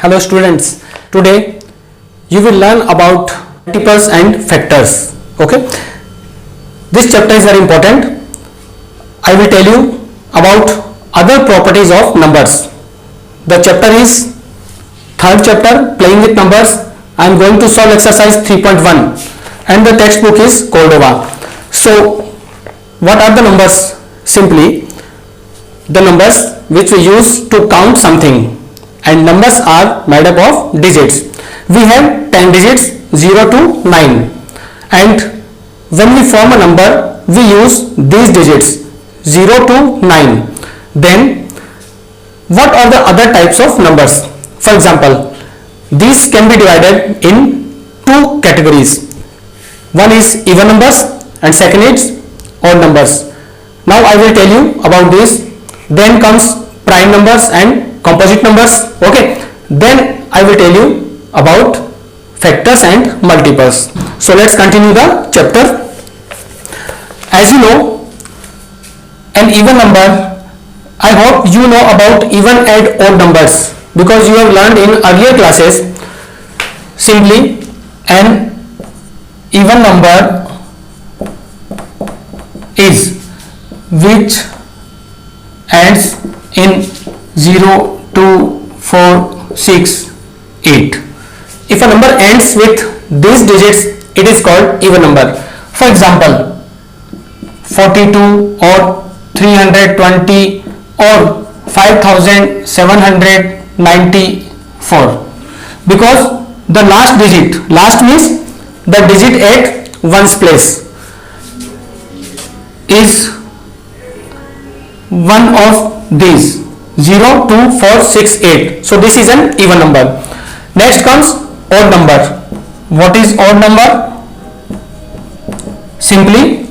Hello students, today you will learn about multiples and factors. Okay, this chapter is very important. I will tell you about other properties of numbers. The chapter is third chapter, playing with numbers. I am going to solve exercise 3.1 and the textbook is Cordova. So what are the numbers? Simply the numbers which we use to count something, and numbers are made up of digits. We have 10 digits 0 to 9, and when we form a number we use these digits 0 to 9. Then what are the other types of numbers? For example, these can be divided in two categories. One is even numbers and second is odd numbers. Now I will tell you about this. Then comes prime numbers and composite numbers. Okay, then I will tell you about factors and multiples. So let's continue the chapter. As you know, an even number, I hope you know about even and odd numbers because you have learned in earlier classes. Simply an even number is which ends in 0, 2, 4, 6, 8. If a number ends with these digits, it is called even number. For example, 42 or 320 or 5794, because the last digit, last means the digit at one's place, is one of these 0, 2, 4, 6, 8. So this is an even number. Next comes odd number. What is odd number? Simply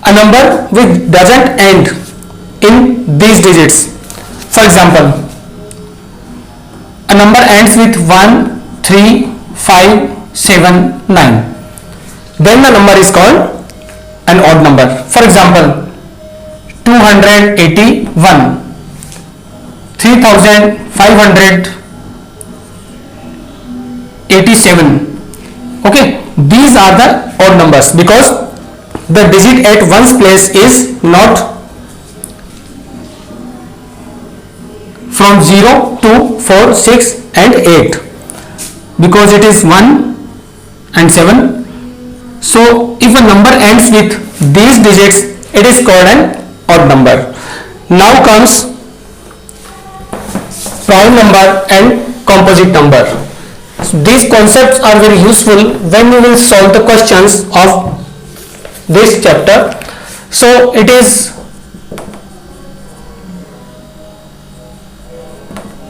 a number which doesn't end in these digits. For example, a number ends with 1, 3, 5, 7, 9. Then the number is called an odd number. For example, 281, 3587. Okay, these are the odd numbers because the digit at one's place is not from 0 to 4, 6 and 8 because it is 1 and 7. So if a number ends with these digits, it is called an odd number. Now comes prime number and composite number. So these concepts are very useful when we will solve the questions of this chapter. So it is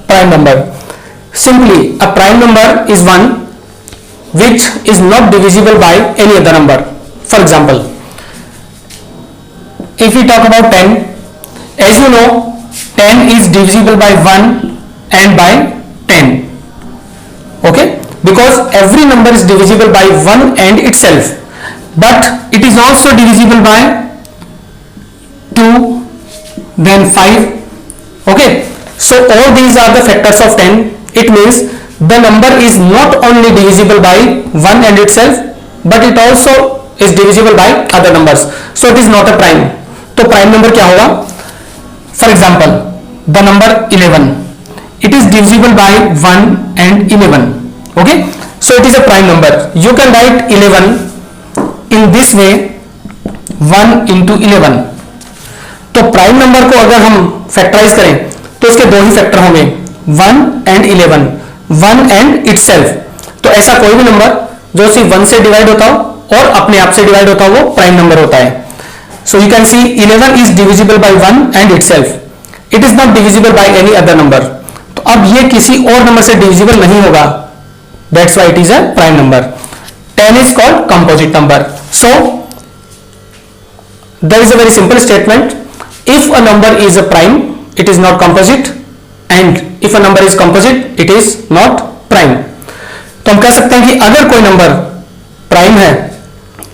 prime number. Simply a prime number is one which is not divisible by any other number. For example, if we talk about 10, as you know, 10 is divisible by 1 and by 10. Okay, because every number is divisible by 1 and itself, but it is also divisible by 2, then 5. Okay, so all these are the factors of 10. It means the number is not only divisible by 1 and itself, but it also is divisible by other numbers. So it is not a prime. तो prime number क्या होगा? For example the number 11, it is divisible by 1 and 11. Okay, so it is a prime number. You can write 11 in this way, 1 into 11. तो prime number को अगर हम factorise करें तो इसके दो ही फैक्टर होंगे, 1 and 11, 1 and itself. तो ऐसा कोई भी नंबर जो सिर्फ 1 से डिवाइड होता हो और अपने आप से डिवाइड होता हो वो प्राइम नंबर होता है. So you can see 11 is divisible by 1 and itself. It is not divisible by any other number. तो अब ये किसी और नंबर से divisible नहीं होगा. That's why it is a prime number. 10 is called composite number. So there is a very simple statement. If a number is a prime, it is not composite, and if a number is composite, it is not prime. तो हम कह सकते हैं कि अगर कोई number prime है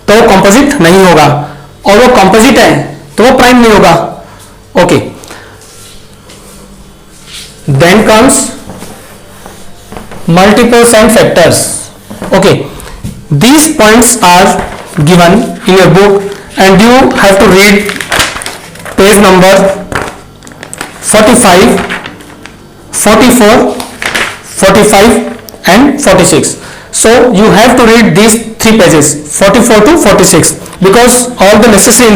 तो composite नहीं होगा, और वो कॉम्पोजिट है तो वो प्राइम नहीं होगा. Okay, then comes multiples and factors. Okay, these points are given in your book and you have to read page number 45, 44, 45 and 46. So you have to read these 3 pages 44 to 46 because all the necessary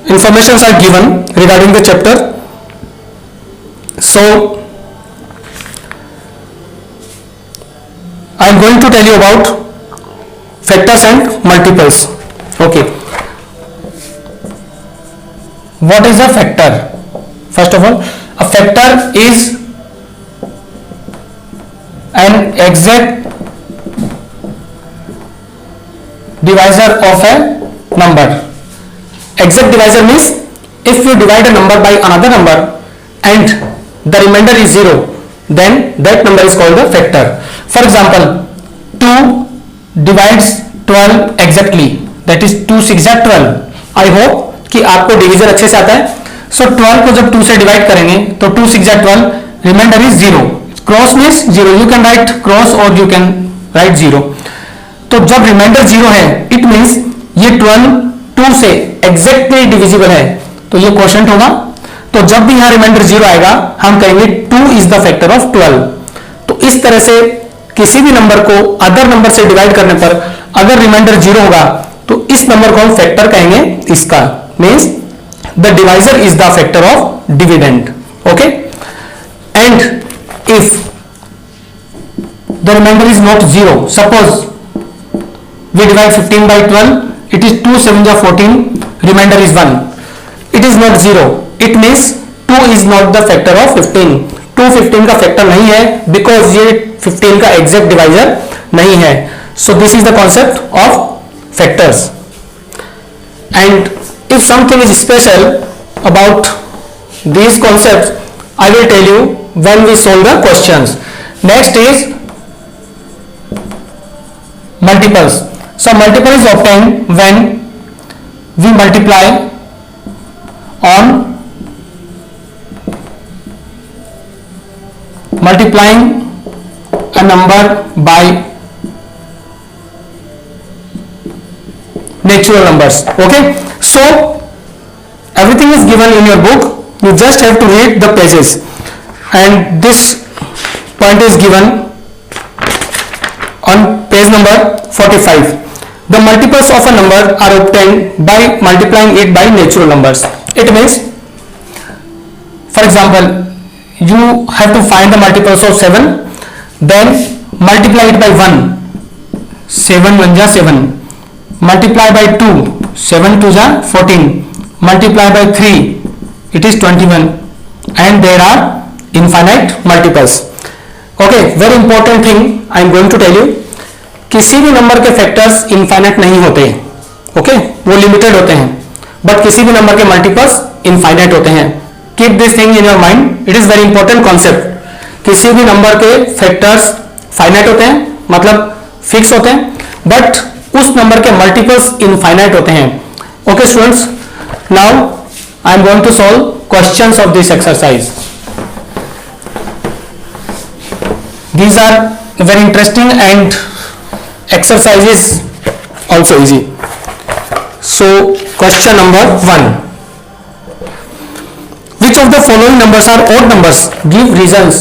informations are given regarding the chapter. So I am going to tell you about factors and multiples. Okay, what is a factor? First of all, a factor is an exact divisor of a number. Exact divisor means if you divide a number by another number and the remainder is 0, then that number is called a factor. For example, 2 divides 12 exactly, that is 2 6 12. I hope कि आपको division अच्छे से आता है. So 12 को जब 2 से divide करेंगे तो 2 6 12, remainder is 0. Cross means 0, you can write cross और यू कैन राइट 0. तो जब रिमाइंडर 0 है इट मीन्स ये 12 2 से एग्जैक्टली डिविजिबल है, तो ये क्वोशिएंट होगा. तो जब भी यहां रिमाइंडर 0 आएगा हम कहेंगे 2 इज द फैक्टर ऑफ 12. तो इस तरह से किसी भी नंबर को अदर नंबर से डिवाइड करने पर अगर रिमाइंडर 0 होगा तो इस नंबर को हम फैक्टर कहेंगे. इसका means the divisor is the factor of dividend. Okay, and if the remainder is not 0, suppose we divide 15 by 12, it is 2 7 14, remainder is 1, it is not 0, it means 2 is not the factor of 15. 2 15 का factor नहीं है because ये 15 का exact divisor नहीं है. So this is the concept of factors. And if something is special about these concepts, I will tell you when we solve the questions. Next is multiples. So multiple is obtained when we multiply on multiplying a number by natural numbers. Okay, so everything is given in your book, you just have to read the pages, and this point is given on page number 45. The multiples of a number are obtained by multiplying it by natural numbers. It means, for example, you have to find the multiples of 7, then multiply it by 1, 7 1 ja 7, multiply by 2, 7 2 ja 14, multiply by 3, it is 21, and there are infinite multiples. Okay, very important thing I am going to tell you, किसी भी number के factors infinite नहीं होते. Okay, वो limited होते हैं, but किसी भी नंबर के मल्टीपल्स इनफाइनाइट होते हैं. Keep this thing in your mind, it is very important concept. किसी भी नंबर के फैक्टर्स फाइनाइट होते हैं, मतलब फिक्स होते हैं, बट उस नंबर के मल्टीपल्स इनफाइनाइट होते हैं. Okay students, now I am going to solve questions of this exercise. These are very interesting and exercise is also easy. So question number 1, which of the following numbers are odd numbers? Give reasons.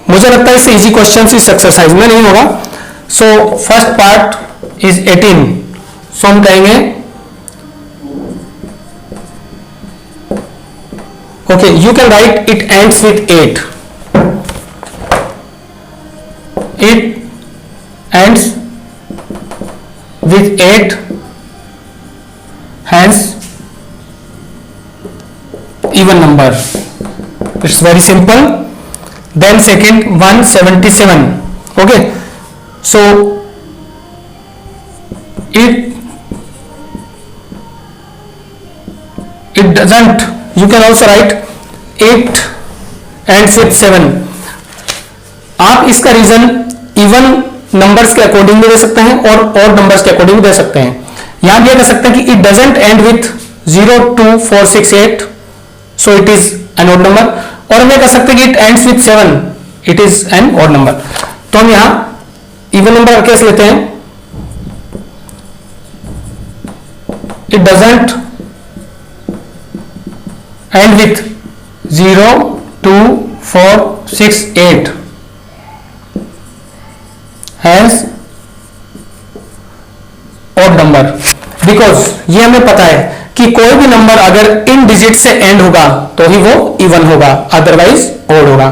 मुझे लगता है इससे easy question इस exercise में नहीं होगा. So first part is 18. सो हम कहेंगे okay, you can right it ends with 8. It ends with 8, hence even number. It's very simple. Then second, 177. Okay, so it doesn't, you can also write 8 ends with 7. आप इसका reason even numbers के according भी दे सकते हैं और odd numbers के according भी दे सकते हैं. यहां भी कह सकते हैं कि it doesn't end with 0 2 4 6 8, so it is an odd number. और हम ये कर सकते हैं कि it ends with 7, it is an odd number. तो हम यहां इवन नंबर का केस लेते हैं, it doesn't end with 0, 2, 4, 6, 8, has odd number, because ये हमें पता है कि कोई भी नंबर अगर इन डिजिट से एंड होगा तो ही वो इवन होगा, अदरवाइज ऑड होगा।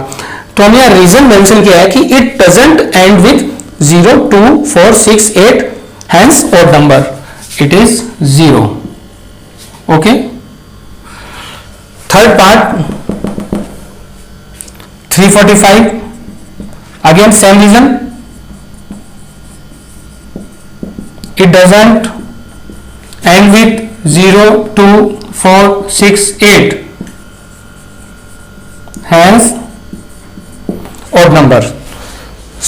तो हम यहां रीजन मेंशन किया है कि it doesn't end with 0, 2, 4, 6, 8, hence odd number, it is 0। Okay, third part 345, again same reason, it doesn't end with 0, 2, 4, 6, 8, hence odd number.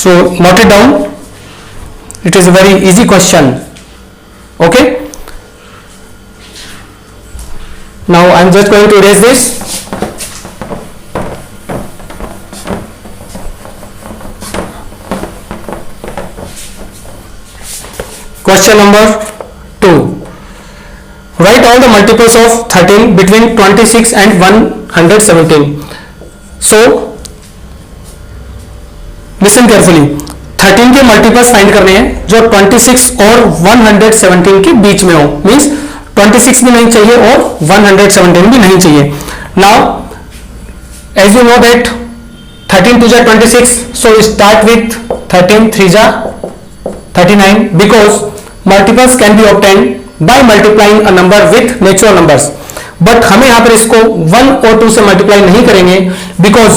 So note it down, it is a very easy question. Okay, now I am just going to erase this. Question number 2. Write all the multiples of 13 between 26 and 117. So listen carefully. 13 के multiples find करने हैं जो 26 और 117 के बीच में हो, means 26 भी नहीं चाहिए और 117 भी नहीं चाहिए। Now as you know that 13 2 जा 26, so start with 13 3 जा 39, because multiples can be obtained by multiplying a number with natural numbers, but हमें यहाँ पर इसको 1 और 2 से मल्टीप्लाई नहीं करेंगे बिकॉज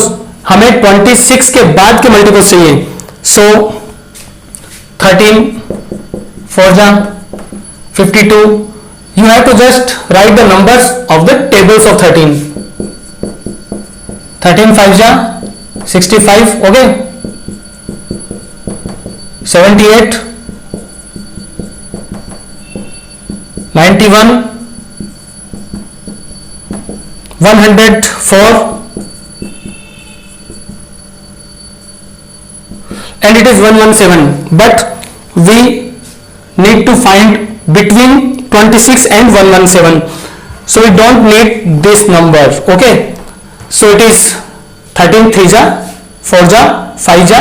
हमें 26 के बाद के मल्टीपल्स चाहिए। सो 13 4 जा 52, you have to just write the numbers of the tables of 13, 13 5 जा 65, okay, 78, 91, 104, and it is 117, but we need to find between 26 and 117, so we don't need this number. Okay, so it is 13 3 जा 4 जा 5 जा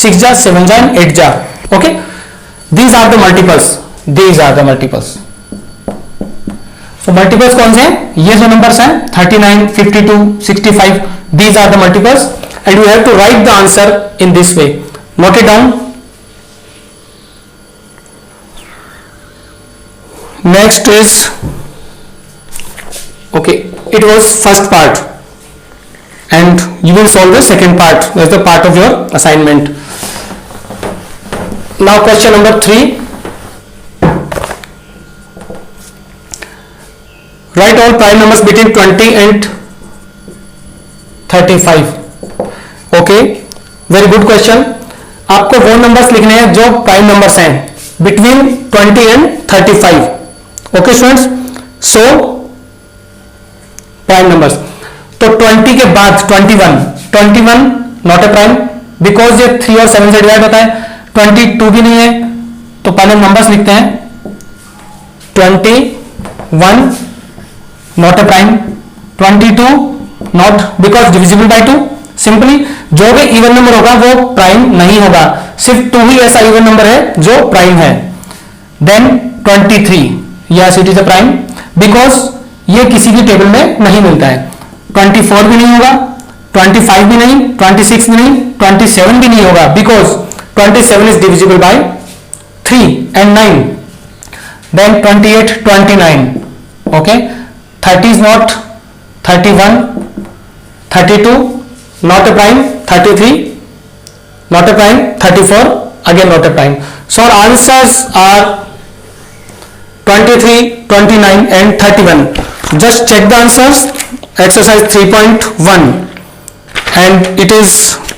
6 जा 7 जा and 8 जा. Okay, these are the multiples, these are the multiples. So multiples कौन से हैं? ये जो numbers हैं 39, 52, 65, these are the multiples and you have to write the answer in this way. Note it down. Next is, okay, it was first part and you will solve the second part as the part of your assignment. Now question number 3. Write all prime numbers between 20 and 35. Okay, very good question. आपको वो numbers लिखने हैं जो prime numbers हैं between 20 and 35. Okay students, so prime numbers, तो 20 के बाद 21 not a prime because ये 3 और 7 से डिवाइड होता है, 22 भी नहीं है, तो पहले नंबर्स लिखते हैं 21 not a prime, 22 not because divisible by 2, simply जो भी इवन नंबर होगा वो प्राइम नहीं होगा, सिर्फ 2 ही ऐसा इवन नंबर है जो प्राइम है। Then 23, yes it is a prime because ये किसी भी टेबल में नहीं मिलता है। 24 भी नहीं होगा, 25 भी नहीं, 26 भी नहीं, 27 भी नहीं होगा because 27 is divisible by 3 and 9। Then 28, 29, okay, 30 is not, 31, 32 not a prime, 33 not a prime, 34 again not a prime. So our answers are 23, 29 and 31. Just check the answers. Exercise 3.1 and it is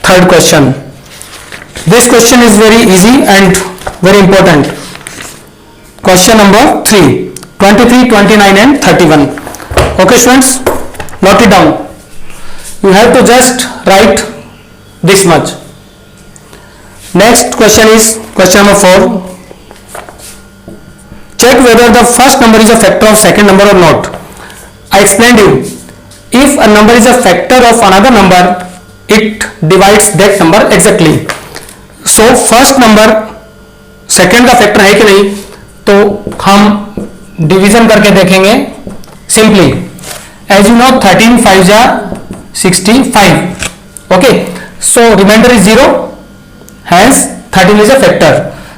third question. This question is very easy and very important. Question number 3, 23, 29 and 31. Okay students, note it down. You have to just write this much. Next question is question number 4. Check whether the first number is a factor of second number or not. I explained you, if a number is a factor of another number, it divides that number exactly. So first number second का factor है कि नहीं, तो हम division करके देखेंगे simply. As you know 13 5 जा 65. Okay, so remainder is 0, hence 13 is a factor.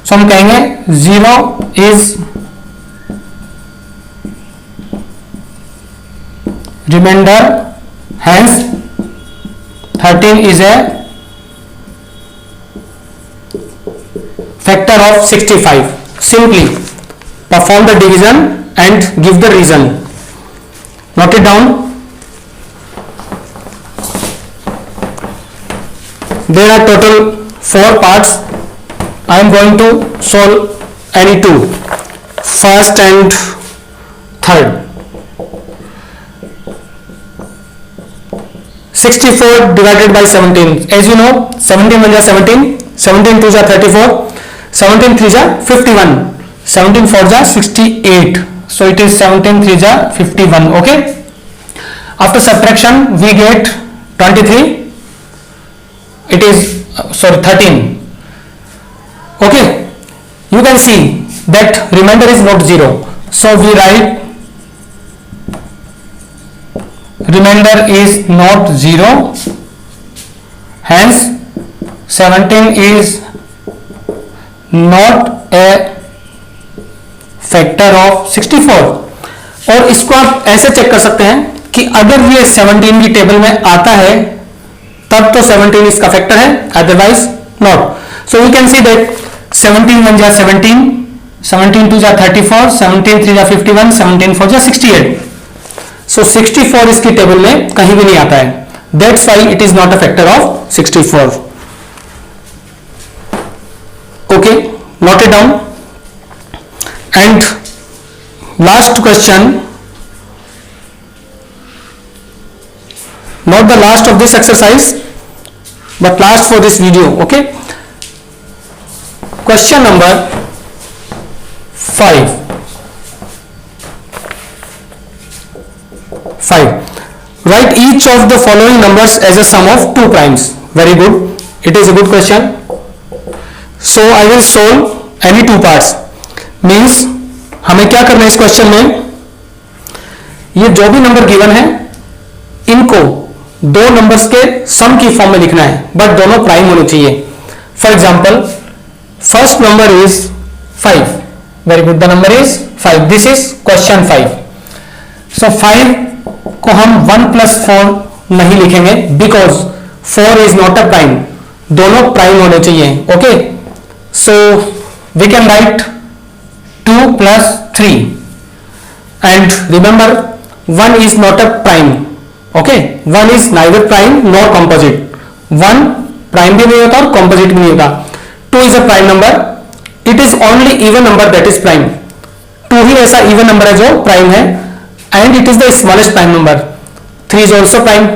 So हम कहेंगे 0 is remainder, hence 13 is a factor of 65. Simply perform the division and give the reason. Note it down. There are total 4 parts. I am going to solve any two, first and third. 64 divided by 17. As you know, 17 1 17, 17 2 34, 17 3 जा 51, 17 4 जा 68. So it is 17 3 जा 51. Okay. After subtraction we get 23. It is 13. Okay. You can see that remainder is not 0. So we write remainder is not 0. Hence 17 is not a factor of 64. और इसको आप ऐसे check कर सकते हैं कि अगर ये 17 की टेबल में आता है तब तो 17 इसका फैक्टर है, otherwise not. So you can see that 17 1 जा 17, 17 2 जा 34, 17 3 जा 51, 17 4 जा 68. सो 64 इसकी टेबल में कहीं भी नहीं आता है. That's why it is not a factor of 64. Okay, note it down. And last question, not the last of this exercise but last for this video. Okay, question number 5. Write each of the following numbers as a sum of 2 primes. Very good, it is a good question. So I will solve any 2 parts. Means हमें क्या करना है इस question में, ये जो भी number given है इनको 2 नंबर्स के सम की फॉर्म में लिखना है, बट दोनों प्राइम होने चाहिए. For example first number is 5. Very good, the number is 5. This is question 5. सो 5 को हम 1 + 4 नहीं लिखेंगे because 4 is not a prime. दोनों प्राइम होने चाहिए. Okay, so we can write 2 + 3 and remember 1 is not a prime. Okay, 1 is neither prime nor composite. 1 prime भी नहीं होता और composite भी नहीं होता. 2 is a prime number. It is only even number that is prime. 2 ही ऐसा even number है जो prime है and it is the smallest prime number. 3 is also prime.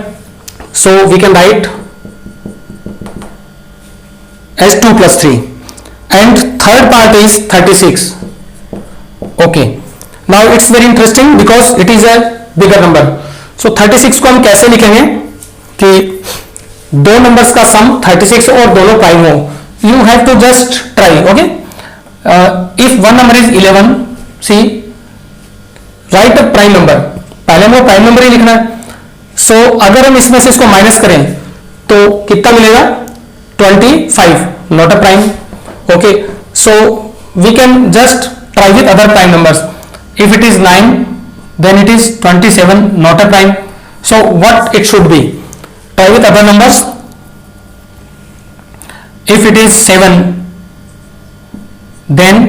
So we can write as 2 + 3. And third part is 36. Okay, now it's very interesting because it is a bigger number. So 36 को हम कैसे लिखेंगे कि 2 numbers का सम 36 और दोनों prime हो. You have to just try. Okay, if one number is 11, see, write a prime number. पहले हमें प्राइम नंबर ही लिखना है. So अगर हम इसमें से इसको माइनस करें तो कितना मिलेगा? 25, not a prime. Okay, so we can just try with other prime numbers. If it is 9, then it is 27, not a prime. So what it should be? Try with other numbers. If it is 7, then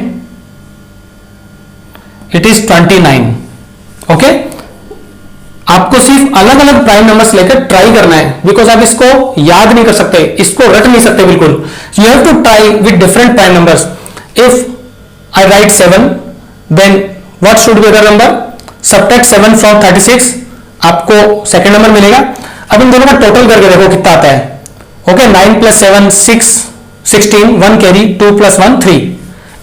it is 29. Okay, आपको सिर्फ अलग अलग prime numbers लेकर try करना है because आप इसको याद नहीं कर सकते, इसको रट नहीं सकते बिल्कुल. You have to try with different prime numbers. If I write 7, then what should be the number? Subtract 7 from 36, आपको सेकंड नंबर मिलेगा. अब इन दोनों का टोटल करके देखो कितना आता है. Okay, 9 + 7 6 16, 1 carry, 2 + 1 3,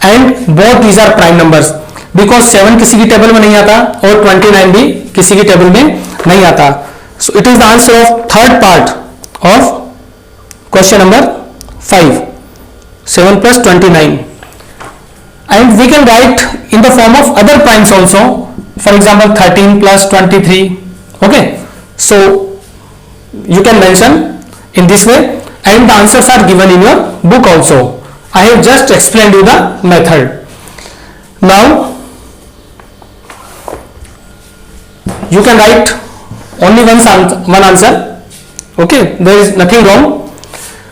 and both these are prime numbers because 7 किसी की टेबल में नहीं आता और 29 भी किसी की टेबल में नहीं आता. So it is the answer of third part of question number 5, 7 + 29. And we can write in the form of other primes also, for example 13 + 23. Okay, so you can mention in this way, and the answers are given in your book also. I have just explained you the method. Now you can write only one answer. Okay, there is nothing wrong.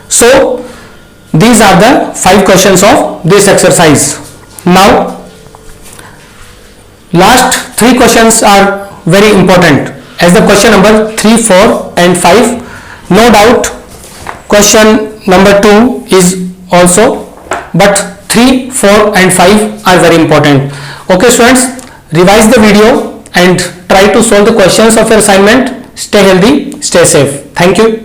So these are the 5 questions of this exercise. Now last 3 questions are very important, as the question number 3, 4 and 5. No doubt question number 2 is also, but 3, 4 and 5 are very important. Okay students, revise the video and try to solve the questions of your assignment. Stay healthy, stay safe. Thank you.